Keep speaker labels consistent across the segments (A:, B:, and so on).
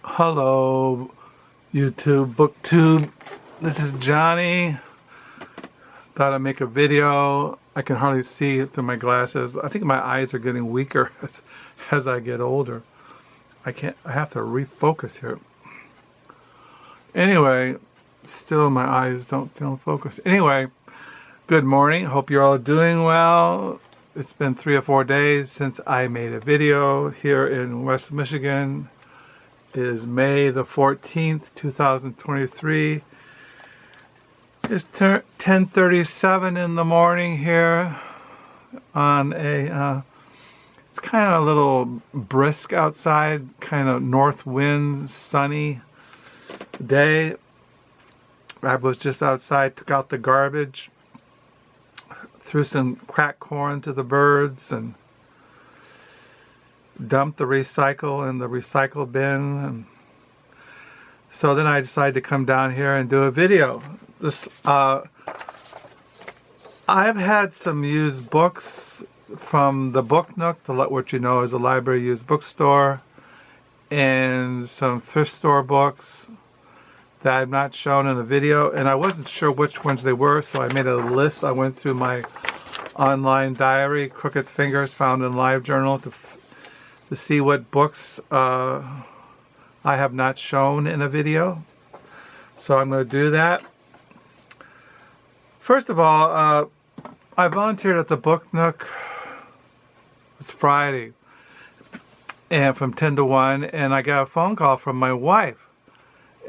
A: Hello, YouTube, BookTube. This is Johnny. Thought I'd make a video. I can hardly see through my glasses. I think my eyes are getting weaker as I get older. I have to refocus here. Anyway, still my eyes don't feel focused. Anyway, good morning. Hope you're all doing well. It's been 3 or 4 days since I made a video here in West Michigan. It is May the 14th, 2023. It's 10:37 in the morning here on it's kind of a little brisk outside, kind of north wind, sunny day. I was just outside, took out the garbage, threw some cracked corn to the birds, and dumped the recycle in the recycle bin. And so then I decided to come down here and do a video. I've had some used books from the Book Nook, which you know is a library used bookstore, and some thrift store books that I've not shown in a video, and I wasn't sure which ones they were, so I made a list. I went through my online diary, Crooked Fingers, found in LiveJournal, to see what books I have not shown in a video. So I'm going to do that. First of all, I volunteered at the Book Nook. It was Friday, and from 10 to 1, and I got a phone call from my wife,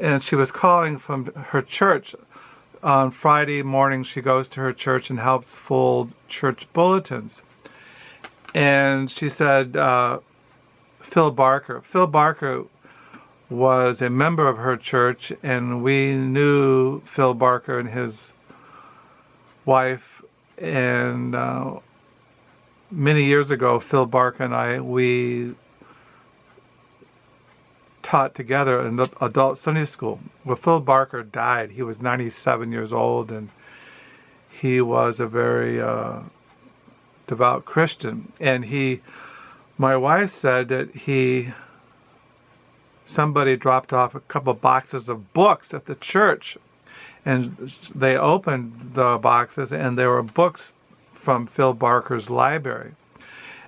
A: and she was calling from her church. On Friday morning, she goes to her church and helps fold church bulletins, and she said, Phil Barker. Phil Barker was a member of her church, and we knew Phil Barker and his wife, and many years ago, Phil Barker and we taught together in adult Sunday school. Well, Phil Barker died. He was 97 years old, and he was a very devout Christian. And my wife said that somebody dropped off a couple of boxes of books at the church, and they opened the boxes, and there were books from Phil Barker's library.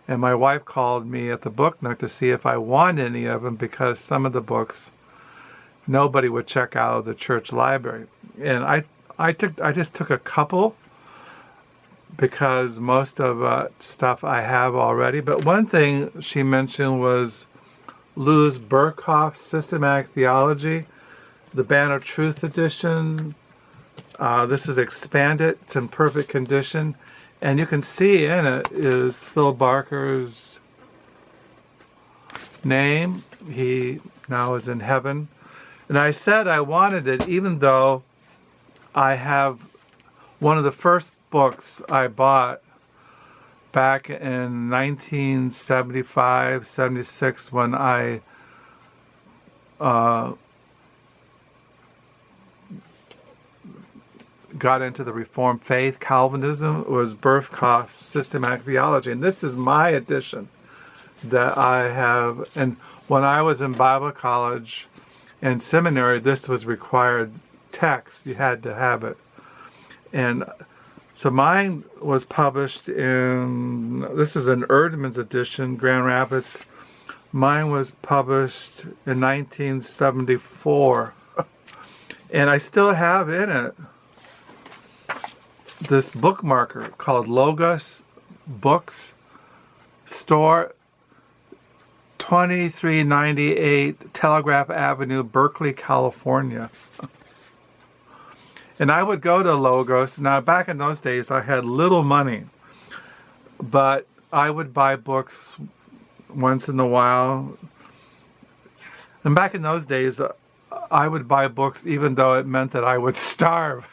A: And my wife called me at the Book Nook to see if I wanted any of them, because some of the books nobody would check out of the church library. And I just took a couple, because most of stuff I have already. But one thing she mentioned was Louis Berkhof's Systematic Theology, the Banner of Truth edition. This is expanded. It's in perfect condition. And you can see in it is Phil Barker's name. He now is in heaven. And I said I wanted it, even though I have one of the first books I bought back in 1975, 76, when I got into the Reformed faith, Calvinism, was Berkhof's Systematic Theology. And this is my edition that I have. And when I was in Bible college and seminary, this was required text. You had to have it. And so mine was published this is an Erdman's edition, Grand Rapids. Mine was published in 1974. And I still have in it this bookmarker called Logos Books Store, 2398 Telegraph Avenue, Berkeley, California. And I would go to Logos. Now, back in those days, I had little money, but I would buy books once in a while. And back in those days, I would buy books even though it meant that I would starve.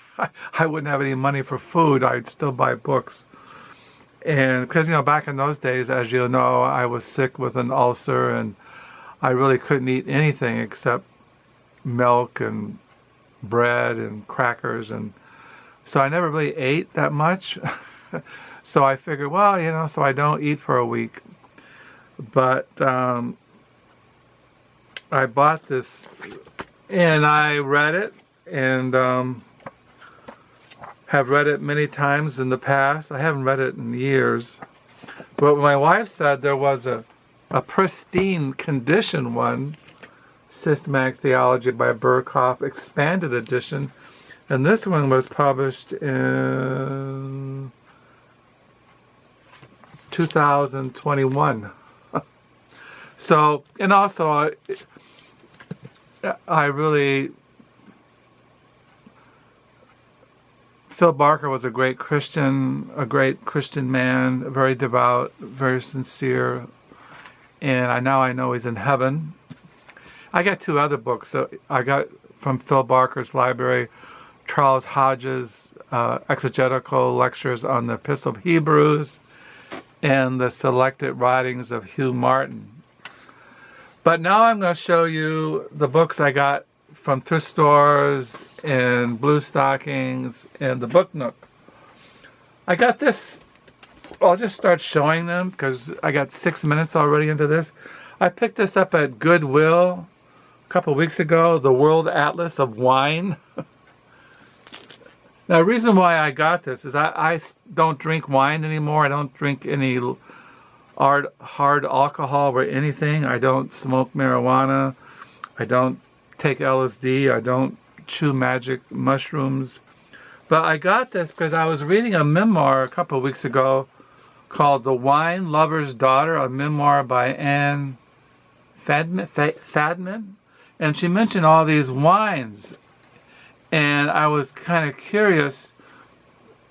A: I wouldn't have any money for food. I'd still buy books. And because, back in those days, as you know, I was sick with an ulcer, and I really couldn't eat anything except milk and bread and crackers, and so I never really ate that much. So I figured, well, so I don't eat for a week. But I bought this and I read it, and have read it many times in the past. I haven't read it in years. But my wife said there was a pristine condition one, Systematic Theology by Berkhof, expanded edition. And this one was published in 2021. So, and also, I really, Phil Barker was a great Christian man, very devout, very sincere, and now I know he's in heaven. I got two other books. So I got from Phil Barker's library, Charles Hodge's exegetical lectures on the Epistle of Hebrews, and the selected writings of Hugh Martin. But now I'm going to show you the books I got from thrift stores and Blue Stockings and the Book Nook. I got this, I'll just start showing them because I got 6 minutes already into this. I picked this up at Goodwill a couple weeks ago, the World Atlas of Wine. Now, the reason why I got this is I don't drink wine anymore. I don't drink any hard alcohol or anything. I don't smoke marijuana. I don't take LSD. I don't chew magic mushrooms. But I got this because I was reading a memoir a couple of weeks ago called The Wine Lover's Daughter, a memoir by Anne Fadman. And she mentioned all these wines. And I was kind of curious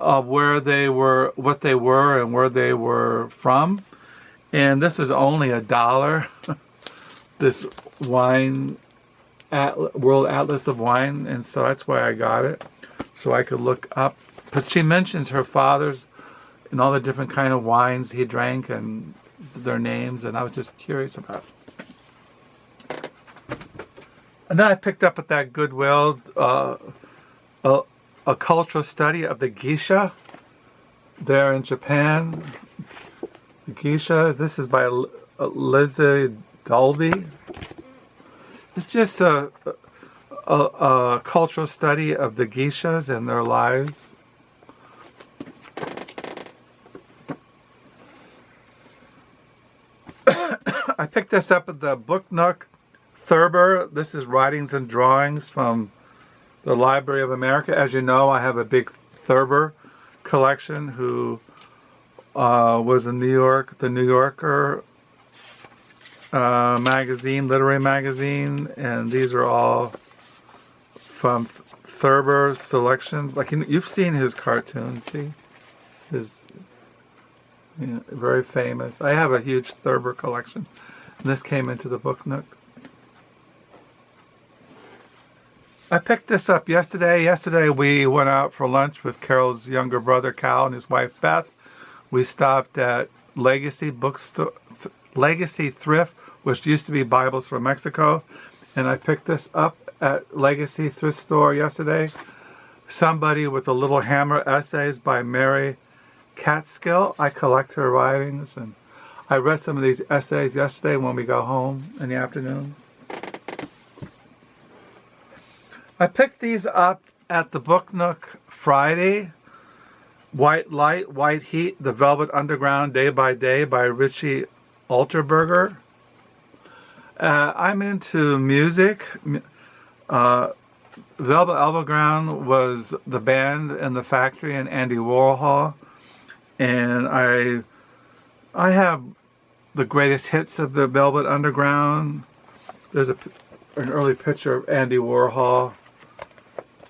A: of where they were, what they were, and where they were from. And this was only $1. This wine, World Atlas of Wine, and so that's why I got it, so I could look up. Because she mentions her father's and all the different kind of wines he drank and their names, and I was just curious about it. And then I picked up at that Goodwill a cultural study of the geisha there in Japan. The geishas. This is by Lizzie Dolby. It's just a cultural study of the geishas and their lives. I picked this up at the Book Nook. Thurber. This is writings and drawings from the Library of America. As you know, I have a big Thurber collection, who was in New York, the New Yorker magazine, literary magazine, and these are all from Thurber's selection. Like, you've seen his cartoons, see? His, very famous. I have a huge Thurber collection, and this came into the Book Nook. I picked this up yesterday. Yesterday we went out for lunch with Carol's younger brother Cal and his wife Beth. We stopped at Legacy Bookstore, Legacy Thrift, which used to be Bibles from Mexico, and I picked this up at Legacy Thrift Store yesterday. Somebody with a Little Hammer essays by Mary Catskill. I collect her writings, and I read some of these essays yesterday when we go home in the afternoons. I picked these up at the Book Nook Friday. White Light, White Heat, The Velvet Underground, Day by Day by Richie Unterberger. I'm into music. Velvet Underground was the band and the factory and Andy Warhol. And I have the greatest hits of the Velvet Underground. There's an early picture of Andy Warhol.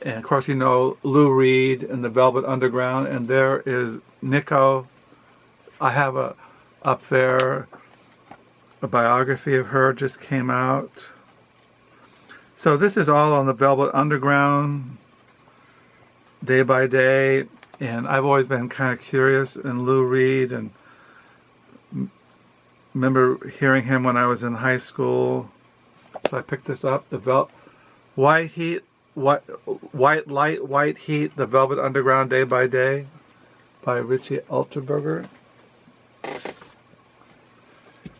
A: And of course, you know Lou Reed and the Velvet Underground, and there is Nico. I have up there a biography of her just came out. So this is all on the Velvet Underground, Day by Day, and I've always been kind of curious in Lou Reed, and remember hearing him when I was in high school. So I picked this up, the White Heat. White Light, White Heat, The Velvet Underground, Day by Day by Richie Unterberger.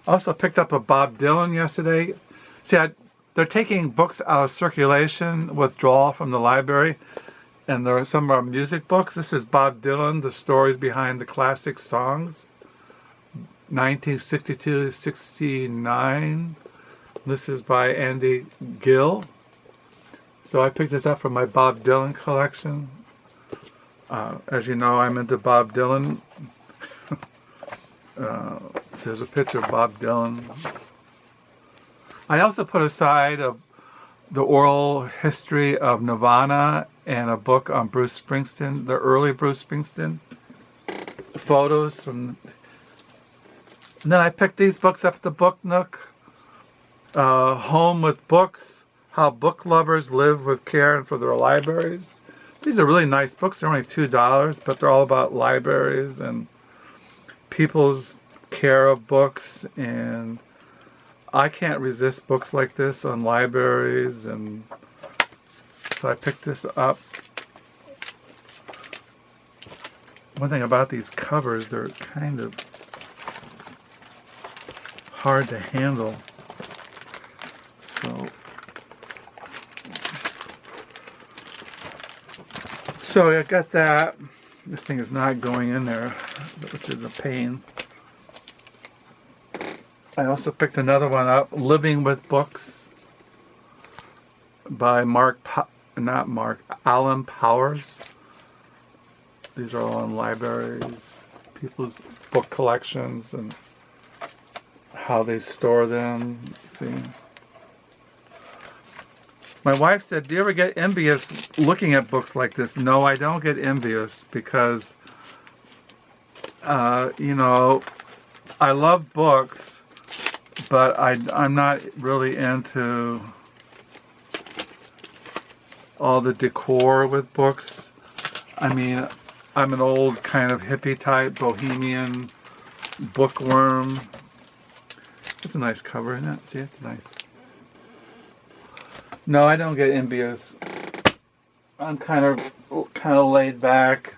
A: Also picked up a Bob Dylan yesterday. See, they're taking books out of circulation, withdrawal from the library, and there are some are music books. This is Bob Dylan, The Stories Behind the Classic Songs, 1962 to 69. This is by Andy Gill. So I picked this up from my Bob Dylan collection. As you know, I'm into Bob Dylan. So there's a picture of Bob Dylan. I also put aside the oral history of Nirvana and a book on Bruce Springsteen, the early Bruce Springsteen photos from. And then I picked these books up at the Book Nook. Home with Books, How Book Lovers Live with Care and for Their Libraries. These are really nice books. They're only $2, but they're all about libraries and people's care of books, and I can't resist books like this on libraries, and so I picked this up. One thing about these covers, they're kind of hard to handle. So I got that. This thing is not going in there, which is a pain. I also picked another one up, Living with Books by Alan Powers. These are all in libraries, people's book collections and how they store them. Let's see. My wife said, do you ever get envious looking at books like this? No, I don't get envious because, you know, I love books, but I'm not really into all the decor with books. I mean, I'm an old kind of hippie type, bohemian bookworm. That's a nice cover, isn't it? See, it's nice. No, I don't get envious. I'm kind of laid back.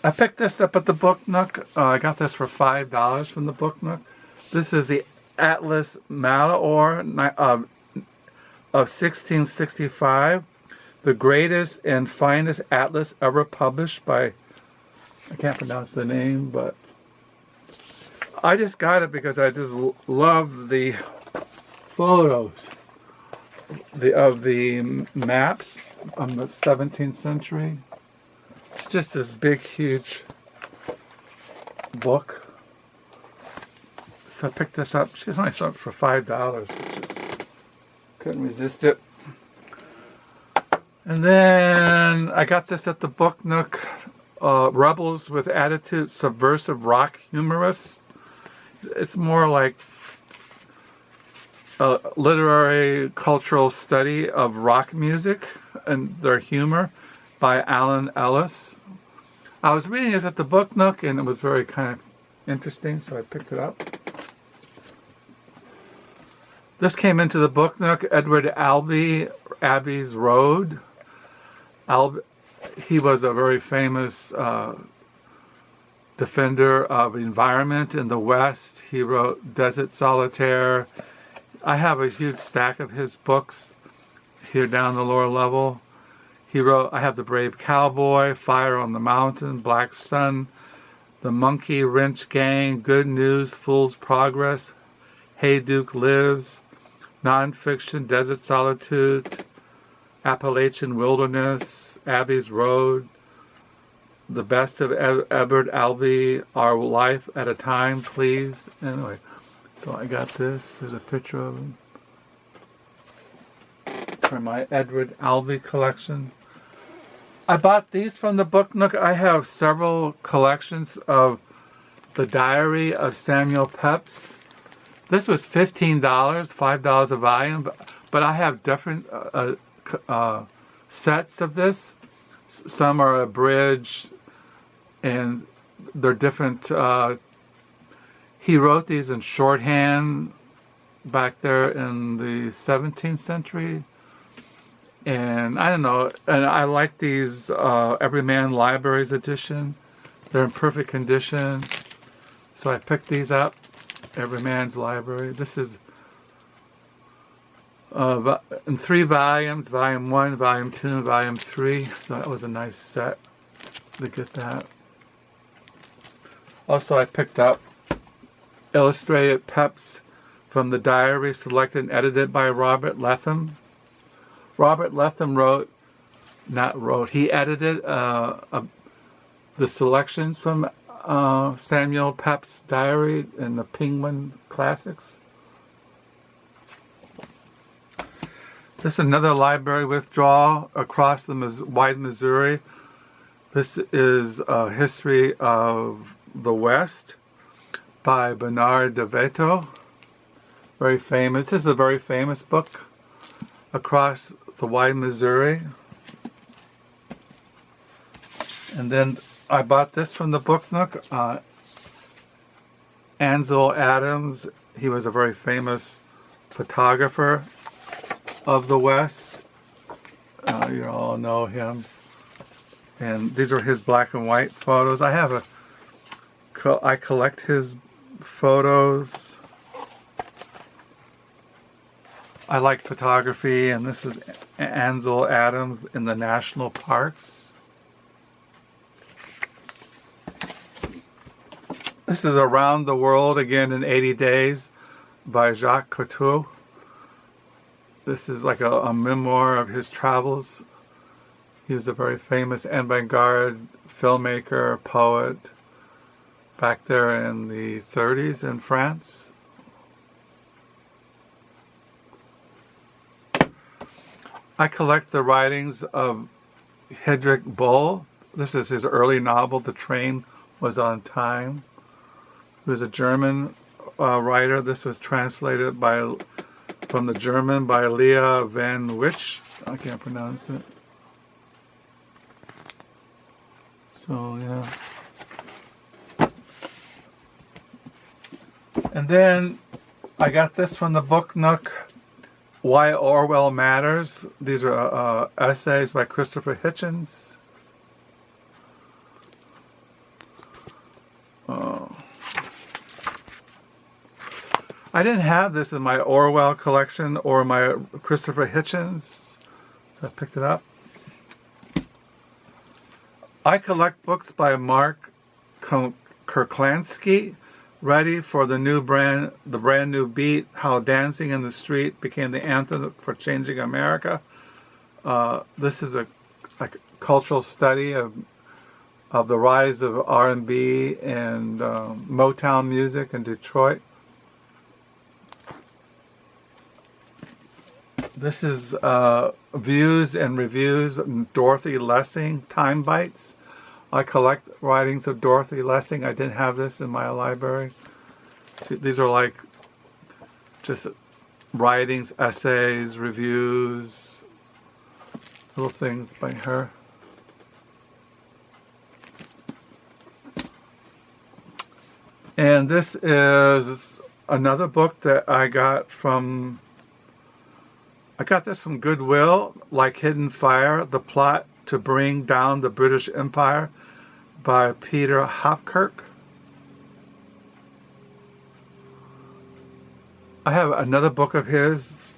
A: I picked this up at the Book Nook. I got this for $5 from the Book Nook. This is the Atlas Malaor of 1665, the greatest and finest atlas ever published by, I can't pronounce the name, but I just got it because I just love the photos of the maps on the 17th century. It's just this big, huge book. So I picked this up. She's only sold it for $5, which is, couldn't resist it. And then I got this at the Book Nook, Rebels with Attitude, Subversive Rock Humorists. It's more like a literary cultural study of rock music and their humor by Iain Ellis. I was reading this at the Book Nook and it was very kind of interesting, so I picked it up. This came into the Book Nook, Edward Albee, Abbey's Road. He was a very famous defender of environment in the West. He wrote Desert Solitaire. I have a huge stack of his books here down the lower level. He wrote, I have The Brave Cowboy, Fire on the Mountain, Black Sun, The Monkey Wrench Gang, Good News, Fool's Progress, Hey Duke Lives, Nonfiction, Desert Solitude, Appalachian Wilderness, Abbey's Road, The Best of Edward Albee, Our Life at a Time, Please. Anyway, so I got this. There's a picture of him for my Edward Albee collection. I bought these from the Book Nook. I have several collections of The Diary of Samuel Pepys. This was $15, $5 a volume, but I have different sets of this. Some are abridged, and they're different. He wrote these in shorthand back there in the 17th century. And I don't know, and I like these Everyman Libraries edition. They're in perfect condition. So I picked these up, Everyman's Library. This is in 3 volumes, volume 1, volume 2, and volume 3. So that was a nice set to get that. Also, I picked up illustrated peps from the diary selected and edited by Robert Letham. Robert Letham he edited the selections from Samuel Pepys' diary in the Penguin Classics. This is another library withdrawal across the wide Missouri. This is a history of the West by Bernard de Veto. Very famous. This is a very famous book. Across the wide Missouri. And then I bought this from the Book Nook. Ansel Adams. He was a very famous photographer of the West. You all know him. And these are his black and white photos. I collect his photos. I like photography, and this is Ansel Adams in the national parks. This is Around the World Again in 80 Days by Jacques Cocteau. This is like a memoir of his travels. He was a very famous avant-garde filmmaker, poet, back there in the 30s in France. I collect the writings of Heinrich Boll. This is his early novel, The Train Was on Time. He was a German writer. This was translated from the German by Leila Vennewitz. I can't pronounce it. So, yeah. And then I got this from the Book Nook, Why Orwell Matters. These are essays by Christopher Hitchens. I didn't have this in my Orwell collection or my Christopher Hitchens, so I picked it up. I collect books by Mark Kirklansky, ready for the brand new beat, How Dancing in the Street Became the Anthem for Changing America. This is a cultural study of the rise of R&B and Motown music in Detroit. This is Views and Reviews, Dorothy Lessing, Time Bites. I collect writings of Dorothy Lessing. I didn't have this in my library. See, these are like just writings, essays, reviews, little things by her. And this is another book that I got this from Goodwill, Like Hidden Fire, The Plot to Bring Down the British Empire by Peter Hopkirk. I have another book of his.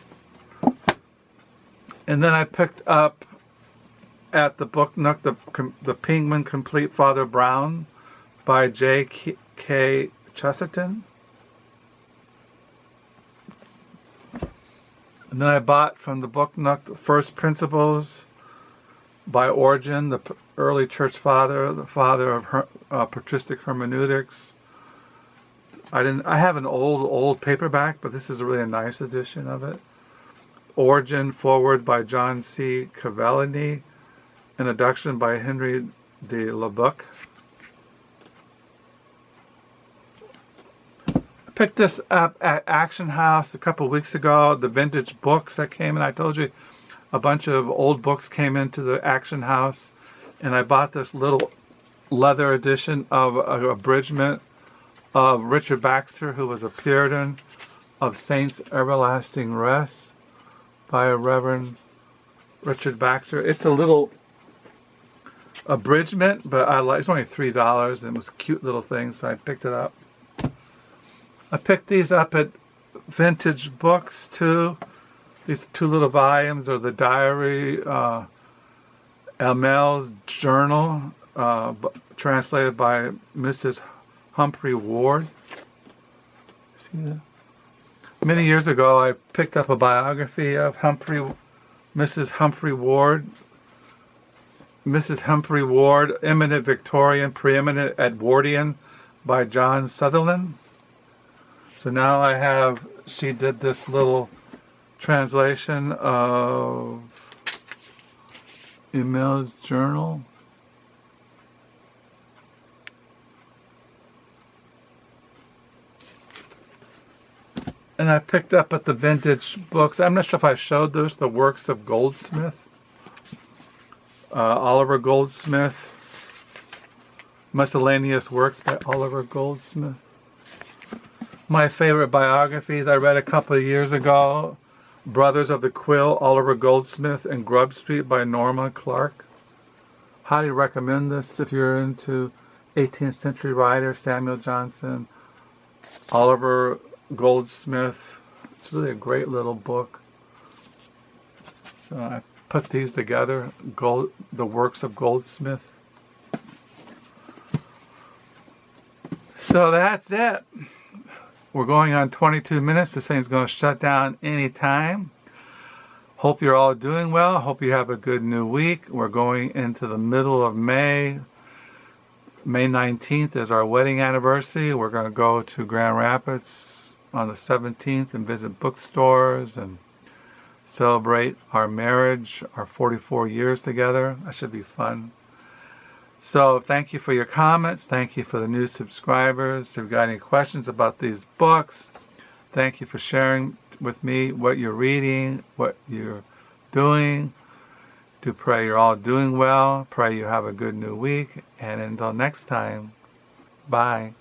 A: And then I picked up at the Book Nook the Penguin Complete Father Brown by J.K. Chesterton. And then I bought from the Book Nook the First Principles by Origen, the early church father, the father of patristic hermeneutics. I have an old paperback, but this is really a nice edition of it. Origen, Foreword by John C. Caradini, introduction by Henri de Lubac. Picked this up at Action House a couple weeks ago, the vintage books that came in. I told you a bunch of old books came into the Action House, and I bought this little leather edition of an abridgment of Richard Baxter, who was a Puritan, of Saints' Everlasting Rest by Reverend Richard Baxter. It's a little abridgment, but it's only $3, and it was a cute little thing, so I picked it up. I picked these up at Vintage Books too. These two little volumes are the diary, Elmel's journal, translated by Mrs. Humphrey Ward. See that? Many years ago, I picked up a biography of Mrs. Humphrey Ward. Mrs. Humphrey Ward, Eminent Victorian, Preeminent Edwardian, by John Sutherland. So now I have, she did this little translation of Elmel's journal. And I picked up at the vintage books. I'm not sure if I showed those, the works of Goldsmith. Oliver Goldsmith. Miscellaneous works by Oliver Goldsmith. My favorite biographies I read a couple of years ago. Brothers of the Quill, Oliver Goldsmith, and Grub Street by Norma Clark. Highly recommend this if you're into 18th century writers, Samuel Johnson, Oliver Goldsmith. It's really a great little book. So I put these together, the works of Goldsmith. So that's it. We're going on 22 minutes. This thing's going to shut down any time. Hope you're all doing well. Hope you have a good new week. We're going into the middle of May. May 19th is our wedding anniversary. We're going to go to Grand Rapids on the 17th and visit bookstores and celebrate our marriage, our 44 years together. That should be fun. So thank you for your comments. Thank you for the new subscribers. If you've got any questions about these books, thank you for sharing with me what you're reading, what you're doing. Do pray you're all doing well. Pray you have a good new week. And until next time, bye.